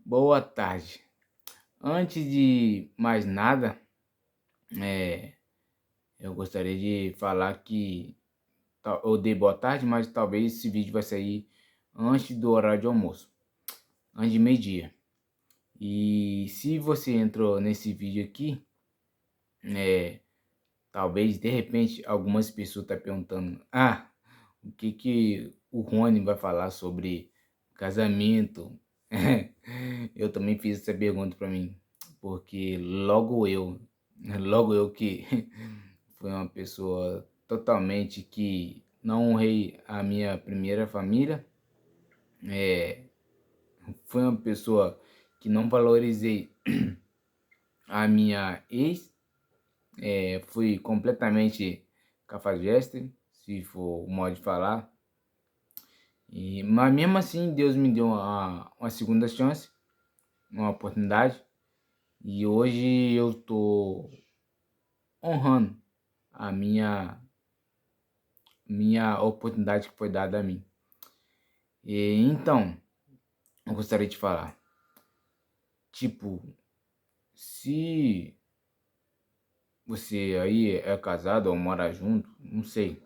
Boa tarde. Antes de mais nada, eh, eu gostaria de falar que eu dei boa tarde, mas talvez esse vídeo vai sair antes do horário de almoço, antes de meio-dia. E se você entrou nesse vídeo aqui, eh, talvez de repente algumas pessoas estão perguntando: o que que o Rony vai falar sobre casamento? Eu também fiz essa pergunta para mim, porque logo eu que fui uma pessoa totalmente que não honrei a minha primeira família, é, fui uma pessoa que não valorizei a minha ex, fui completamente cafajeste, se for o modo de falar, mas mesmo assim Deus me deu uma segunda chance, uma oportunidade, e hoje eu tô honrando a minha oportunidade que foi dada a mim. E então, eu gostaria de falar, tipo, se você aí é casado ou mora junto, não sei,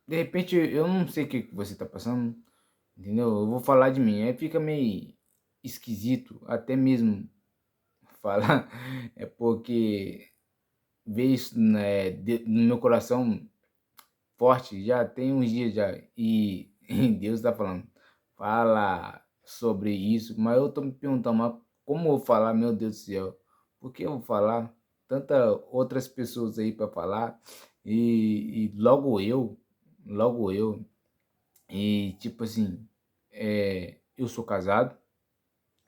de repente eu não sei o que você tá passando, entendeu? Eu vou falar de mim, aí fica meio esquisito, até mesmo falar, é porque veio isso, né, no meu coração forte, já tem uns dias já, e, e Deus está falando, fala sobre isso, mas eu tô me perguntando, mas como eu vou falar, meu Deus do céu, por que eu vou falar? Tanta outras pessoas aí para falar, e logo eu, e tipo assim, eu sou casado,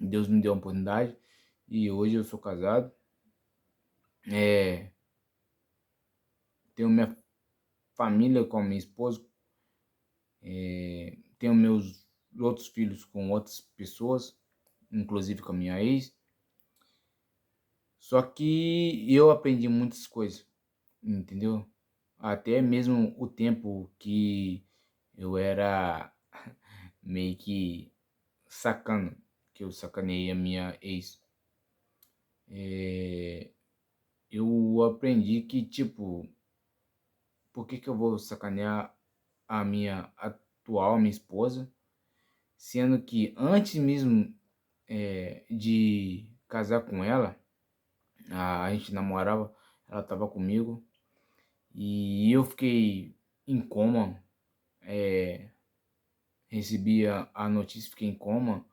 Deus me deu uma oportunidade, e hoje eu sou casado, é, tenho minha família com a minha esposa, tenho meus outros filhos com outras pessoas, inclusive com a minha ex. Só que eu aprendi muitas coisas, entendeu? Até mesmo o tempo que eu era meio que sacana, que eu sacanei a minha ex. É, eu aprendi que, tipo, por que que eu vou sacanear a minha atual, minha esposa, sendo que antes mesmo de casar com ela, a gente namorava, ela estava comigo e eu fiquei em coma, recebi a notícia, fiquei em coma,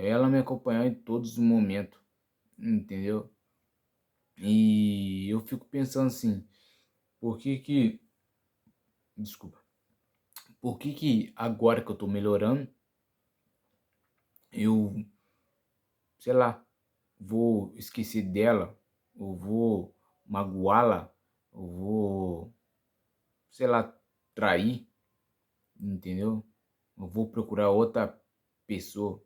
ela me acompanhou em todos os momentos, entendeu? E eu fico pensando assim, por que que, desculpa, por que que agora que eu tô melhorando, eu, sei lá, vou esquecer dela, ou vou magoá-la, ou vou, sei lá, trair, entendeu? Eu vou procurar outra pessoa.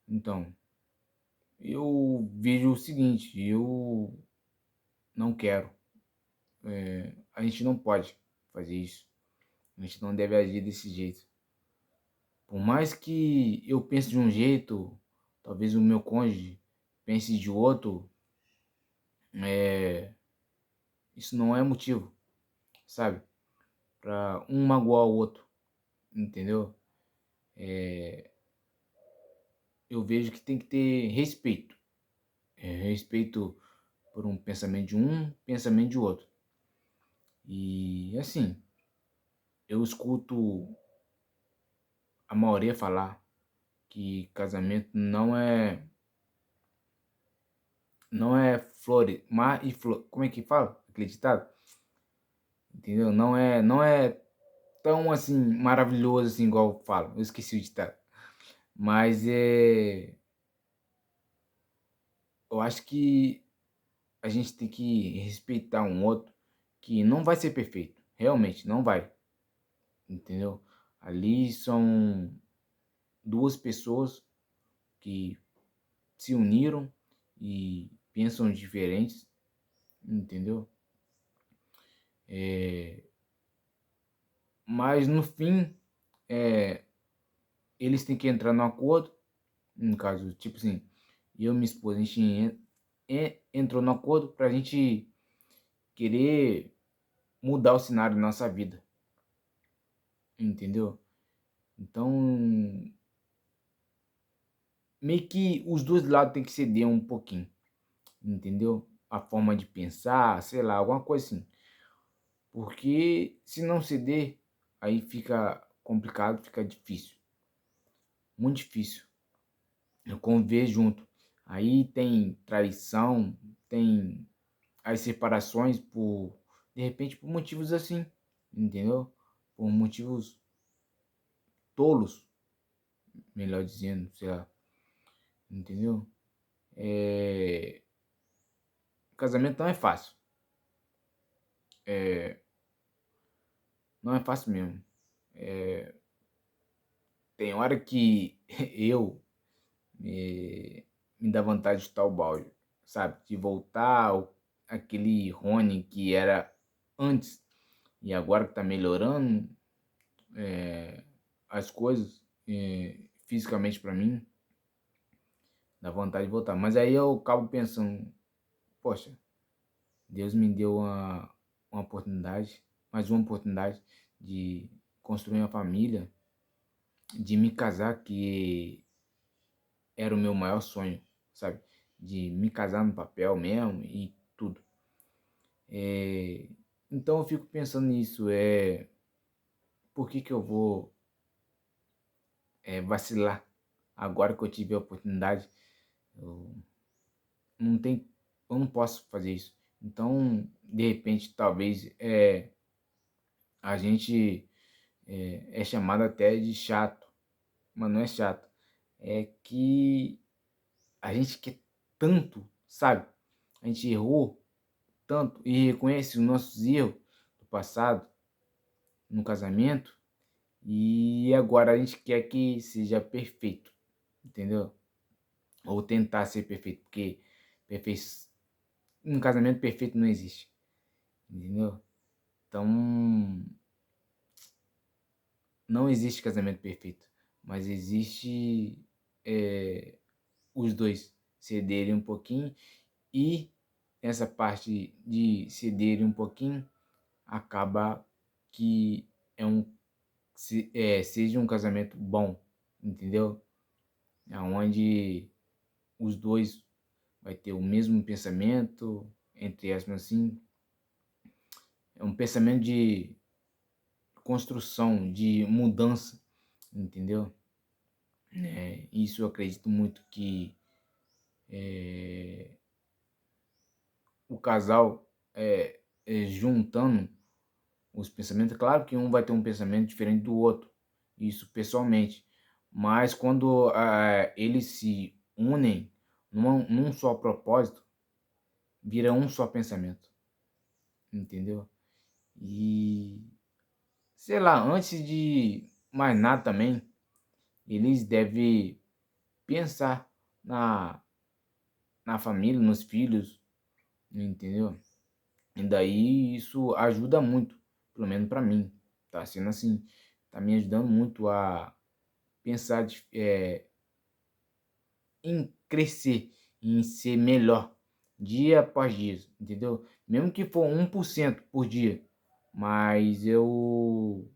Então, eu vejo o seguinte, eu não quero. A gente não pode fazer isso. A gente não deve agir desse jeito. Por mais que eu pense de um jeito, talvez o meu cônjuge pense de outro, é, isso não é motivo, sabe? Para um magoar o outro, entendeu? Eu vejo que tem que ter respeito. Respeito por um pensamento de um, pensamento de outro. E assim, eu escuto a maioria falar que casamento não é flores, mar e flor, como é que fala? Aquele ditado? Entendeu? Não é tão assim maravilhoso assim igual falam. Eu esqueci o ditado. Mas eu acho que a gente tem que respeitar um outro que não vai ser perfeito, realmente não vai, entendeu? Ali são duas pessoas que se uniram e pensam diferentes, entendeu? Mas no fim, eles têm que entrar no acordo, no caso, tipo assim, eu e minha esposa, a gente entrou no acordo pra gente querer mudar o cenário da nossa vida, entendeu? Então, meio que os dois lados tem que ceder um pouquinho, entendeu? A forma de pensar, sei lá, alguma coisa assim. Porque se não ceder, aí fica complicado, fica difícil, muito difícil. Eu conviver junto. Aí tem traição, tem as separações por, de repente, por motivos assim, entendeu? Por motivos tolos, melhor dizendo, sei lá, entendeu? É... Casamento não é fácil, é... não é fácil mesmo. É... Tem hora que eu me dá vontade de chutar o balde, sabe? De voltar aquele Rony que era antes e agora que tá melhorando as coisas fisicamente para mim, dá vontade de voltar. Mas aí eu acabo pensando, poxa, Deus me deu uma oportunidade, mais uma oportunidade de construir uma família, de me casar, que era o meu maior sonho, sabe? De me casar no papel mesmo e tudo. É, então eu fico pensando nisso, por que que eu vou vacilar agora que eu tive a oportunidade? Eu não tem, eu não posso fazer isso. Então, de repente, talvez a gente é chamado até de chato, mas não é chato. É que a gente quer tanto, sabe? A gente errou tanto e reconhece os nossos erros do passado no casamento e agora a gente quer que seja perfeito, entendeu? Ou tentar ser perfeito, porque perfeito, um casamento perfeito não existe, entendeu? Então, não existe casamento perfeito, mas existe é, os dois cederem um pouquinho e essa parte de cederem um pouquinho acaba que seja um casamento bom, entendeu? Onde os dois vai ter o mesmo pensamento, entre aspas assim, é um pensamento de construção, de mudança, entendeu? Isso eu acredito muito que o casal juntando os pensamentos, claro que um vai ter um pensamento diferente do outro, isso pessoalmente, mas quando eles se unem num só propósito, vira um só pensamento, entendeu? E sei lá, antes de mais nada também, eles devem pensar na família, nos filhos, entendeu? E daí isso ajuda muito, pelo menos para mim. Tá sendo assim, tá me ajudando muito a pensar em crescer, em ser melhor dia após dia, entendeu? Mesmo que for 1% por dia, mas eu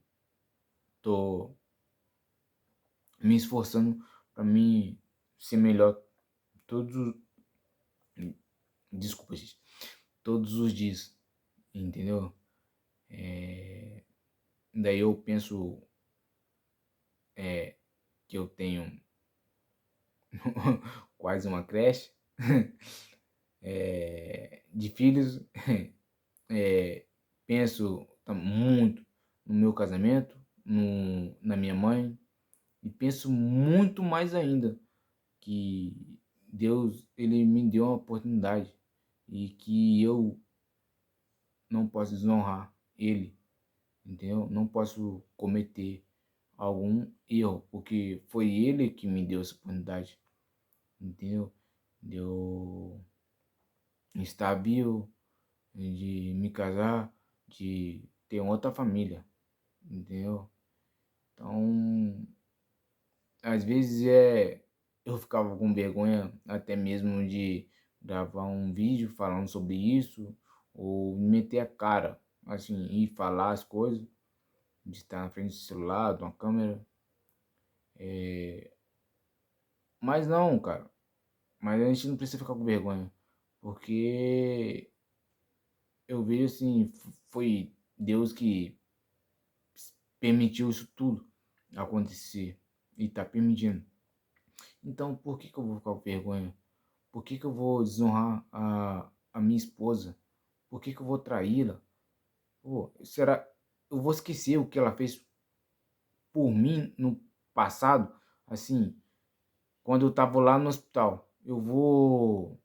tô me esforçando para mim ser melhor todos os, desculpa, gente, todos os dias, entendeu? Daí eu penso que eu tenho quase uma creche de filhos. é, Penso muito no meu casamento, na minha mãe, e penso muito mais ainda que Deus ele me deu uma oportunidade e que eu não posso desonrar Ele, entendeu? Não posso cometer algum erro, porque foi Ele que me deu essa oportunidade, entendeu? Deu estar vivo, de me casar, de ter outra família, entendeu? Então, às vezes eu ficava com vergonha até mesmo de gravar um vídeo falando sobre isso, ou meter a cara, assim, e falar as coisas, de estar na frente do celular, de uma câmera. Mas não, cara. Mas a gente não precisa ficar com vergonha. Porque eu vejo assim, foi Deus que permitiu isso tudo acontecer. E tá permitindo. Então por que que eu vou ficar com vergonha? Por que que eu vou desonrar a minha esposa? Por que que eu vou traí-la? Pô, será? Eu vou esquecer o que ela fez por mim no passado? Assim, quando eu tava lá no hospital. Eu vou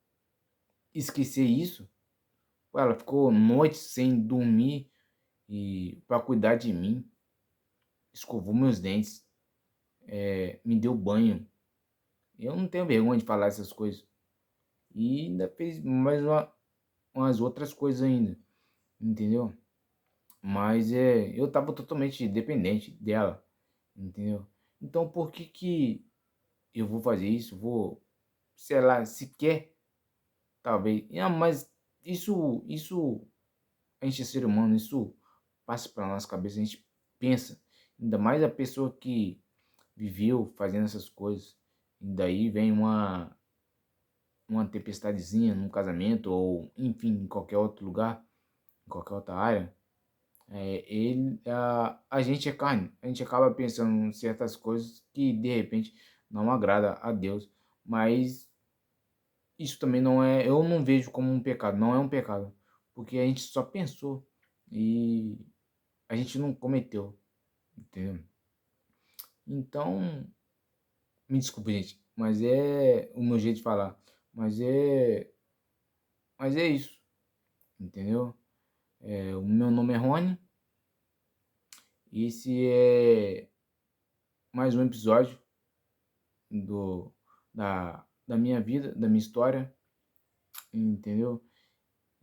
esquecer isso? Pô, ela ficou noites sem dormir e para cuidar de mim, escovou meus dentes, me deu banho. Eu não tenho vergonha de falar essas coisas. E ainda fez mais umas outras coisas ainda, entendeu? Mas eu tava totalmente dependente dela, entendeu? Então por que que eu vou fazer isso? Vou, sei lá, sequer, talvez. Ah, mas isso a gente é ser humano, isso passa pela nossa cabeça, a gente pensa. Ainda mais a pessoa que viveu fazendo essas coisas. E daí vem uma tempestadezinha num casamento ou, enfim, em qualquer outro lugar, em qualquer outra área. A gente é carne, a gente acaba pensando em certas coisas que de repente não agrada a Deus, mas isso também não é, eu não vejo como um pecado, não é um pecado, porque a gente só pensou e a gente não cometeu, entendeu? Então, me desculpe, gente, mas é o meu jeito de falar, mas é isso, entendeu? O meu nome é Rony, e esse é mais um episódio do, da minha vida, da minha história, entendeu?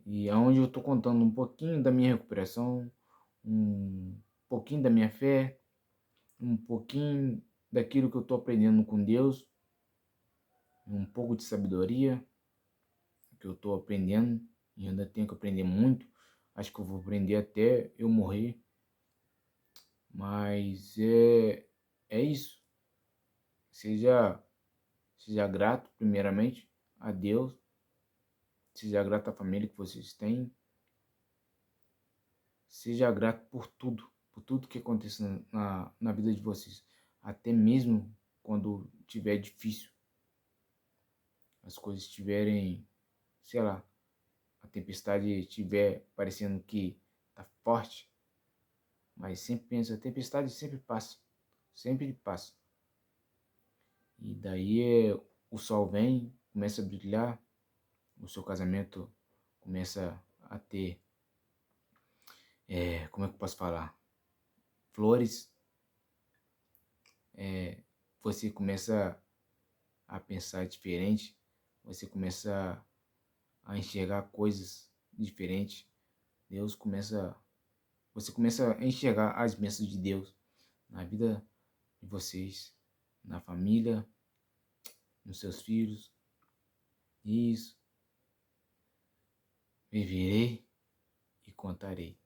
E aonde eu tô contando um pouquinho da minha recuperação, um pouquinho da minha fé, um pouquinho daquilo que eu tô aprendendo com Deus, um pouco de sabedoria que eu tô aprendendo e ainda tenho que aprender muito. Acho que eu vou aprender até eu morrer, mas é isso. Seja seja grato primeiramente a Deus, seja grato à família que vocês têm. Seja grato por tudo que acontece na vida de vocês. Até mesmo quando tiver difícil, as coisas estiverem, sei lá, a tempestade estiver parecendo que tá forte, mas sempre pensa, a tempestade sempre passa. E daí o sol vem, começa a brilhar, o seu casamento começa a ter, como é que eu posso falar? Flores, você começa a pensar diferente, você começa a enxergar coisas diferentes. Deus começa, você começa a enxergar as bênçãos de Deus na vida de vocês, na família, nos seus filhos. Isso, viverei e contarei.